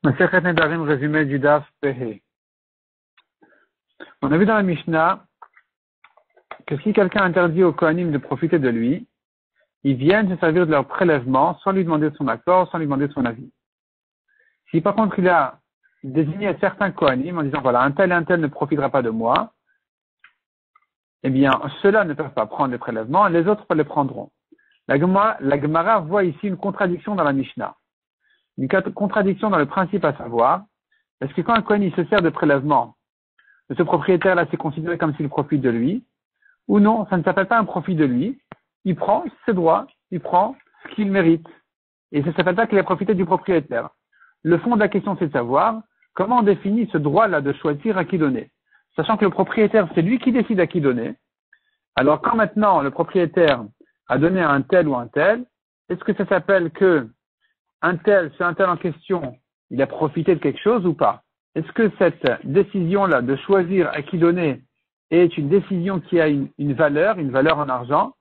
Masechet Nedarim, résumé du Daf Pehe. On a vu dans la Mishnah que si quelqu'un interdit aux Kohanim de profiter de lui, ils viennent se servir de leur prélèvement sans lui demander son accord, sans lui demander son avis. Si par contre il a désigné certains Kohanim en disant voilà, un tel et un tel ne profitera pas de moi, eh bien ceux-là ne peuvent pas prendre les prélèvements, les autres les prendront. La Gemara voit ici une contradiction dans la Mishnah. Une contradiction dans le principe à savoir, est-ce que quand un Kohen il se sert de prélèvement, de ce propriétaire-là, c'est considéré comme s'il profite de lui, ou non, ça ne s'appelle pas un profit de lui, il prend ses droits, il prend ce qu'il mérite, et ça ne s'appelle pas qu'il a profité du propriétaire. Le fond de la question, c'est de savoir comment on définit ce droit-là de choisir à qui donner. Sachant que le propriétaire, c'est lui qui décide à qui donner. Alors quand maintenant le propriétaire a donné à un tel ou un tel, est-ce que ça s'appelle que un tel en question, il a profité de quelque chose ou pas? Est-ce que cette décision-là de choisir à qui donner est une décision qui a une valeur en argent,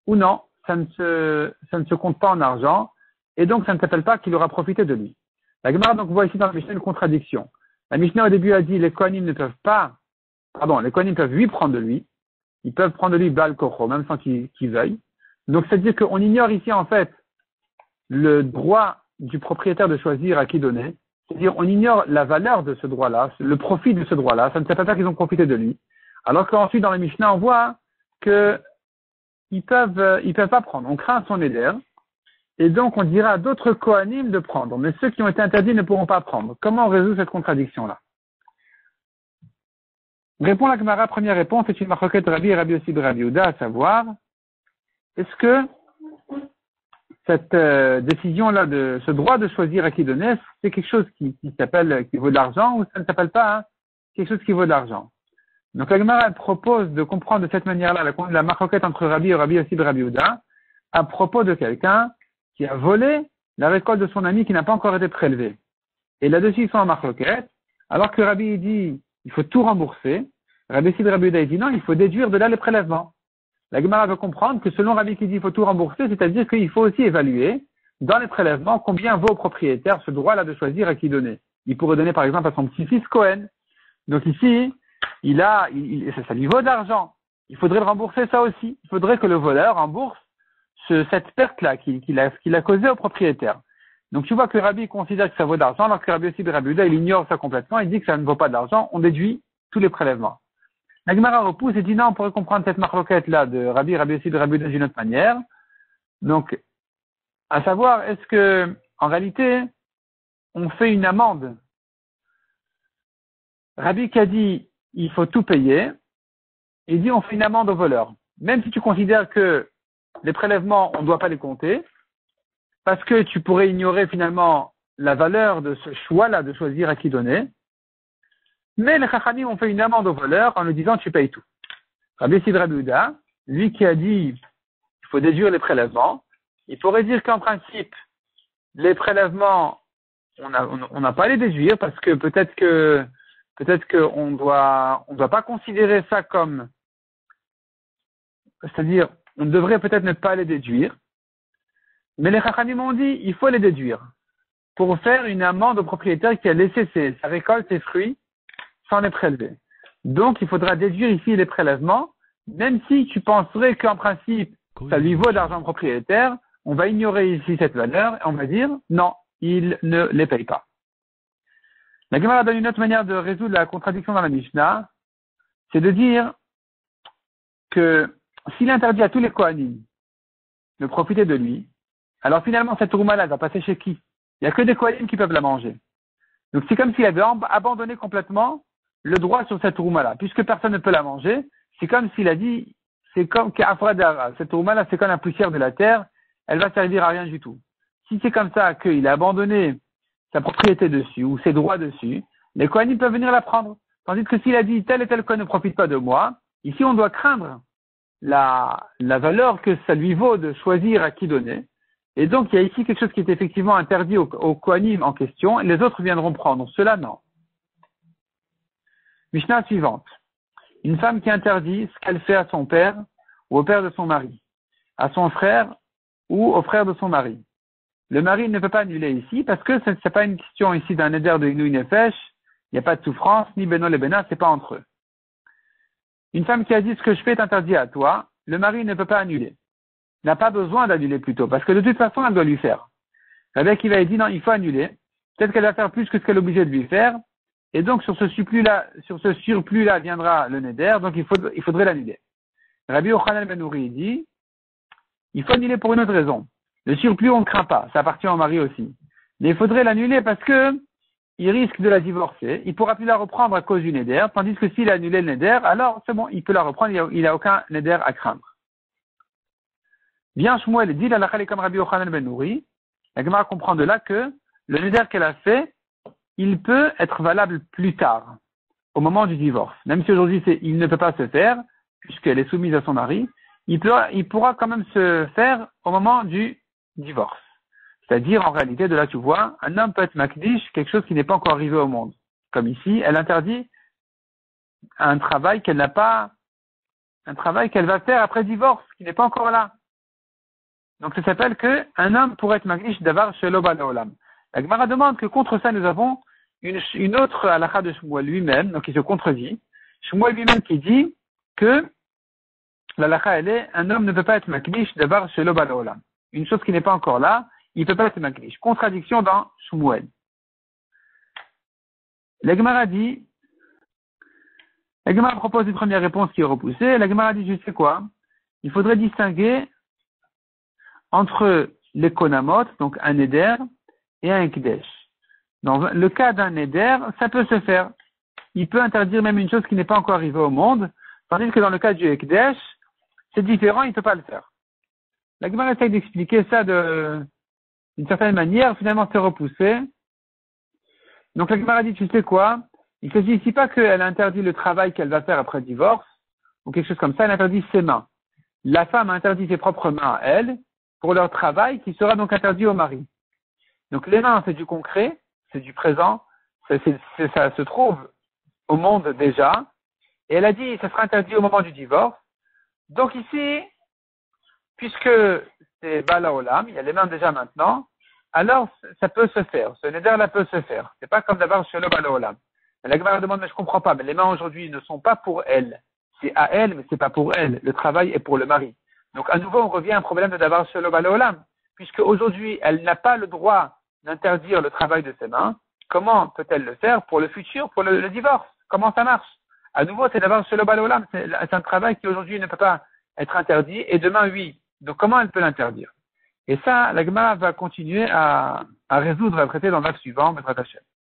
ou non, ça ne se compte pas en argent, et donc ça ne s'appelle pas qu'il aura profité de lui. La Gemara donc voit ici dans la Mishnah une contradiction. La Mishnah au début a dit les Kohanim les Kohanim peuvent lui prendre de lui, ils peuvent prendre de lui Baal Kocho, même sans qu'ils veuillent. Donc c'est-à-dire qu'on ignore ici en fait le droit du propriétaire de choisir à qui donner, c'est-à-dire on ignore la valeur de ce droit-là, le profit de ce droit-là, ça ne s'appelle pas qu'ils ont profité de lui. Alors qu'ensuite dans la Mishnah on voit que ils peuvent pas prendre, on craint son éder, et donc on dira à d'autres Kohanim de prendre, mais ceux qui ont été interdits ne pourront pas prendre. Comment on résout cette contradiction-là? Répond la Gemara, première réponse, c'est une marquette Rabbi et Rabbi aussi de Rabbi Yehuda, à savoir, est-ce que cette décision-là, de ce droit de choisir à qui donner, c'est quelque chose qui vaut de l'argent, ou ça ne s'appelle pas quelque chose qui vaut de l'argent? Donc la Gemara propose de comprendre de cette manière-là la marquette entre Rabbi et Rabbi aussi de Rabbi Yehuda, à propos de quelqu'un qui a volé la récolte de son ami qui n'a pas encore été prélevée. Et là-dessus, ils sont en marquette, alors que Rabbi dit, il faut tout rembourser. Rabbi aussi de Rabbi Yehuda dit non, il faut déduire de là les prélèvements. La Gemara veut comprendre que selon Rabbi qui dit il faut tout rembourser, c'est-à-dire qu'il faut aussi évaluer dans les prélèvements combien vaut au propriétaire ce droit-là de choisir à qui donner. Il pourrait donner par exemple à son petit-fils Cohen. Donc ici, ça lui vaut de l'argent. Il faudrait le rembourser ça aussi. Il faudrait que le voleur rembourse cette perte-là qu'il a causée au propriétaire. Donc tu vois que Rabbi considère que ça vaut de l'argent, alors que Rabbi aussi de Rabbi Yehuda, il ignore ça complètement, il dit que ça ne vaut pas de l'argent, on déduit tous les prélèvements. La Gemara repousse et dit non, on pourrait comprendre cette marloquette-là de Rabbi aussi de Rabbi Yehuda d'une autre manière. Donc, à savoir, est-ce que, en réalité, on fait une amende? Rabbi qui a dit, il faut tout payer, il dit, on fait une amende au voleur. Même si tu considères que les prélèvements, on ne doit pas les compter, parce que tu pourrais ignorer finalement la valeur de ce choix-là de choisir à qui donner, mais les Chachamim ont fait une amende au voleur en lui disant tu payes tout. Rabbi Sid Rabbi Yehuda, lui qui a dit il faut déduire les prélèvements, il pourrait dire qu'en principe, les prélèvements, on n'a pas à les déduire parce que peut-être qu'on doit pas considérer ça comme, c'est-à-dire, on devrait peut-être ne pas les déduire, mais les Chachamim ont dit il faut les déduire pour faire une amende au propriétaire qui a laissé sa récolte, ses fruits, sans les prélever. Donc, il faudra déduire ici les prélèvements, même si tu penserais qu'en principe, ça lui vaut d'argent propriétaire, on va ignorer ici cette valeur et on va dire, non, il ne les paye pas. La Gemara donne une autre manière de résoudre la contradiction dans la Mishnah, c'est de dire que s'il interdit à tous les Kohanim de profiter de lui, alors finalement, cette rouma-là va passer chez qui? Il n'y a que des Kohanim qui peuvent la manger. Donc, c'est comme s'il avait abandonné complètement le droit sur cette rouma-là. Puisque personne ne peut la manger, c'est comme s'il a dit, c'est comme qu'Afradara, cette rouma-là, c'est comme la poussière de la terre, elle va servir à rien du tout. Si c'est comme ça qu'il a abandonné sa propriété dessus, ou ses droits dessus, les Kohanim peuvent venir la prendre. Tandis que s'il a dit, tel et tel Kohen ne profite pas de moi, ici on doit craindre la valeur que ça lui vaut de choisir à qui donner. Et donc, il y a ici quelque chose qui est effectivement interdit aux Kohanim en question, et les autres viendront prendre. Cela, non. Mishnah suivante. Une femme qui interdit ce qu'elle fait à son père ou au père de son mari, à son frère ou au frère de son mari. Le mari ne peut pas annuler ici parce que ce n'est pas une question ici d'un éder de Inouï Nefesh. Il n'y a pas de souffrance, ni Beno le Bena, c'est pas entre eux. Une femme qui a dit ce que je fais est interdit à toi, le mari ne peut pas annuler. Il n'a pas besoin d'annuler plutôt parce que de toute façon, elle doit lui faire. Rabbi Akiva a dit non, il faut annuler. Peut-être qu'elle va faire plus que ce qu'elle est obligée de lui faire. Et donc, sur ce surplus-là viendra le neder, donc il faudrait l'annuler. Rabbi Yochanan ben Nouri dit, il faut annuler pour une autre raison. Le surplus, on ne craint pas, ça appartient au mari aussi. Mais il faudrait l'annuler parce que il risque de la divorcer, il pourra plus la reprendre à cause du neder, tandis que s'il a annulé le neder, alors c'est bon, il peut la reprendre, il n'a aucun neder à craindre. Bien Shmuel dit, la comme Rabbi Yochanan ben Nouri, la Gemara comprend de là que le neder qu'elle a fait, il peut être valable plus tard, au moment du divorce. Même si aujourd'hui il ne peut pas se faire, puisqu'elle est soumise à son mari, il pourra quand même se faire au moment du divorce. C'est-à-dire, en réalité, de là tu vois, un homme peut être makdish, quelque chose qui n'est pas encore arrivé au monde. Comme ici, elle interdit un travail qu'elle n'a pas, un travail qu'elle va faire après divorce, qui n'est pas encore là. Donc ça s'appelle qu'un homme pourrait être makdish d'avar shelo balaolam. La Gemara demande que contre ça, nous avons une autre halakha de Shmuel lui-même, donc il se contredit. Shmuel lui-même qui dit que l'halakha, elle est, un homme ne peut pas être makdish d'avar shelo balaolam. Une chose qui n'est pas encore là, il ne peut pas être makdish. Contradiction dans Shmuel. La Gemara dit, la Gemara propose une première réponse qui est repoussée. La Gemara dit, je sais quoi? Il faudrait distinguer entre les konamot, donc un éder, et un ekdesh. Dans le cas d'un éder, ça peut se faire. Il peut interdire même une chose qui n'est pas encore arrivée au monde, tandis que dans le cas du ekdesh, c'est différent, il ne peut pas le faire. La Gemara essaye d'expliquer ça d'une certaine manière, finalement c'est repoussé. Donc la Gemara dit, tu sais quoi? Il ne s'agit ici pas qu'elle interdit le travail qu'elle va faire après divorce, ou quelque chose comme ça, elle interdit ses mains. La femme interdit ses propres mains à elle, pour leur travail, qui sera donc interdit au mari. Donc les mains, c'est du concret, c'est du présent, ça se trouve au monde déjà, et elle a dit, ça sera interdit au moment du divorce. Donc ici, puisque c'est Bala Olam, il y a les mains déjà maintenant, alors ça peut se faire, ce neder-là peut se faire. C'est pas comme d'abord chez le Bala Olam. La Gemara demande, mais je comprends pas, mais les mains aujourd'hui ne sont pas pour elle. C'est à elle, mais c'est pas pour elle. Le travail est pour le mari. Donc à nouveau, on revient à un problème de Davar Shelo Bala Olam, puisque aujourd'hui, elle n'a pas le droit d'interdire le travail de ses mains. Comment peut-elle le faire pour le futur, pour le divorce? Comment ça marche? À nouveau, c'est Davar Shelo Bala Olam, c'est un travail qui aujourd'hui ne peut pas être interdit, et demain, oui. Donc comment elle peut l'interdire? Et ça, la Gemara va continuer à résoudre, à traiter dans l'acte suivant, Bezrat Hashem.